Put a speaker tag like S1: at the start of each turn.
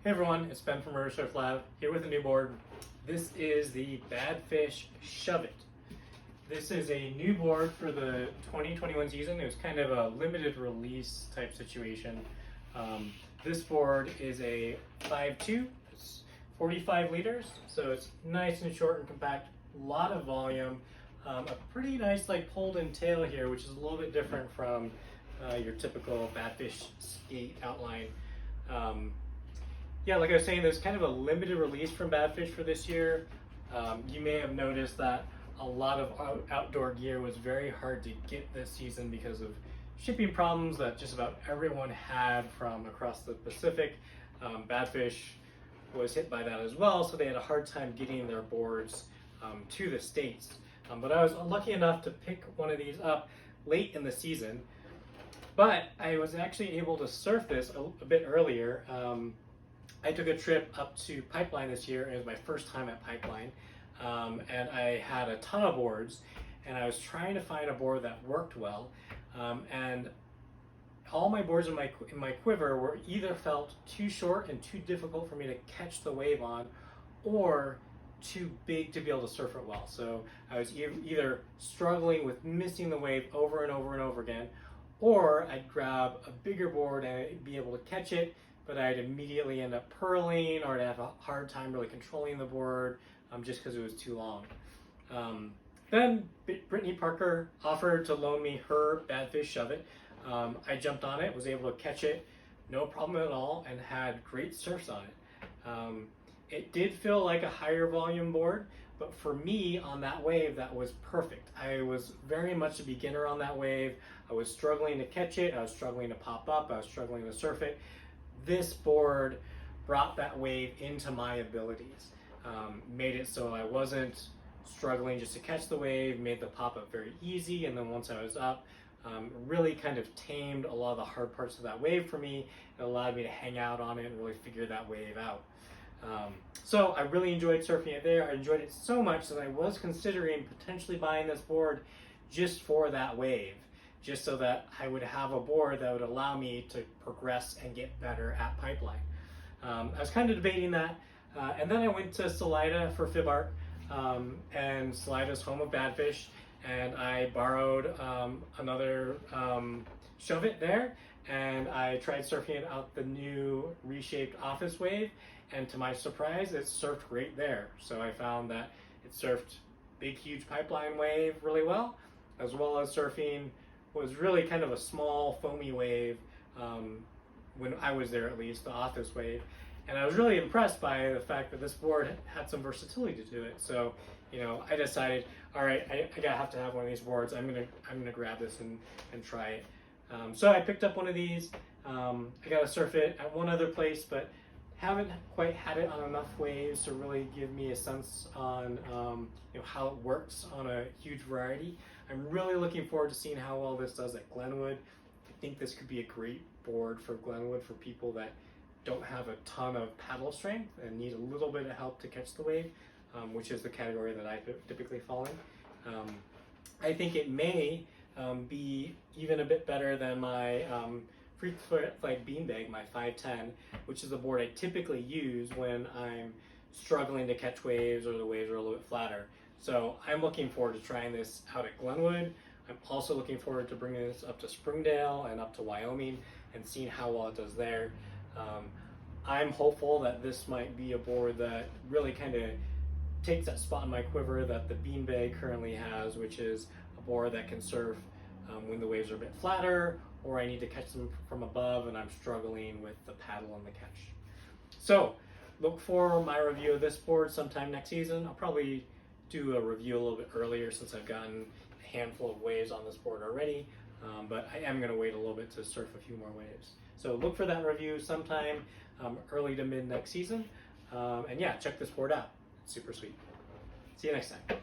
S1: Hey everyone, it's Ben from Murder Surf Lab here with a new board. This is the Badfish Shuvit. This is a new board for the 2021 season. It was kind of a limited release type situation. This board is a 5.2, it's 45 liters, so it's nice and short and compact, a lot of volume, a pretty nice like pulled in tail here, which is a little bit different from your typical Badfish skate outline. Yeah, like I was saying, there's kind of a limited release from Badfish for this year. You may have noticed that a lot of outdoor gear was very hard to get this season because of shipping problems that just about everyone had from across the Pacific. Badfish was hit by that as well, so they had a hard time getting their boards to the States. But I was lucky enough to pick one of these up late in the season, but I was actually able to surf this a bit earlier. I took a trip up to Pipeline this year. It was my first time at Pipeline, and I had a ton of boards, and I was trying to find a board that worked well, and all my boards in my quiver were either felt too short and too difficult for me to catch the wave on, or too big to be able to surf it well. So I was either struggling with missing the wave over and over and over again, or I'd grab a bigger board and I'd be able to catch it, but I'd immediately end up purling, or I'd have a hard time really controlling the board just because it was too long. Then Brittany Parker offered to loan me her Badfish Shuvit. I jumped on it, was able to catch it, no problem at all, and had great surfs on it. It did feel like a higher volume board, but for me on that wave, that was perfect. I was very much a beginner on that wave. I was struggling to catch it, I was struggling to pop up, I was struggling to surf it. This board brought that wave into my abilities, made it so I wasn't struggling just to catch the wave, made the pop-up very easy, and then once I was up, really kind of tamed a lot of the hard parts of that wave for me. It allowed me to hang out on it and really figure that wave out. So I really enjoyed surfing it there. I enjoyed it so much that I was considering potentially buying this board just for that wave, just so that I would have a board that would allow me to progress and get better at Pipeline. I was kind of debating that, and then I went to Salida for Fib Arc, and Salida's home of Badfish, and I borrowed another Shuvit there, and I tried surfing it out the new reshaped Office wave, and to my surprise, it surfed great there. So I found that it surfed big, huge Pipeline wave really well as surfing was really kind of a small foamy wave when I was there, at least the Office wave. And I was really impressed by the fact that this board had some versatility to it. So, you know, I decided, all right, I gotta have to have one of these boards. I'm gonna grab this and try it. So I picked up one of these. I gotta surf it at one other place, but haven't quite had it on enough waves to really give me a sense on you know, how it works on a huge variety. I'm really looking forward to seeing how well this does at Glenwood. I think this could be a great board for Glenwood for people that don't have a ton of paddle strength and need a little bit of help to catch the wave, which is the category that I typically fall in. I think it may be even a bit better than my Freak Flight Beanbag, my 510, which is the board I typically use when I'm struggling to catch waves or the waves are a little bit flatter. So I'm looking forward to trying this out at Glenwood. I'm also looking forward to bringing this up to Springdale and up to Wyoming and seeing how well it does there. I'm hopeful that this might be a board that really kind of takes that spot in my quiver that the Beanbag currently has, which is a board that can surf when the waves are a bit flatter, or I need to catch them from above and I'm struggling with the paddle and the catch. So look for my review of this board sometime next season. I'll probably do a review a little bit earlier since I've gotten a handful of waves on this board already, but I am going to wait a little bit to surf a few more waves. So look for that review sometime early to mid next season, and yeah, check this board out. It's super sweet. See you next time.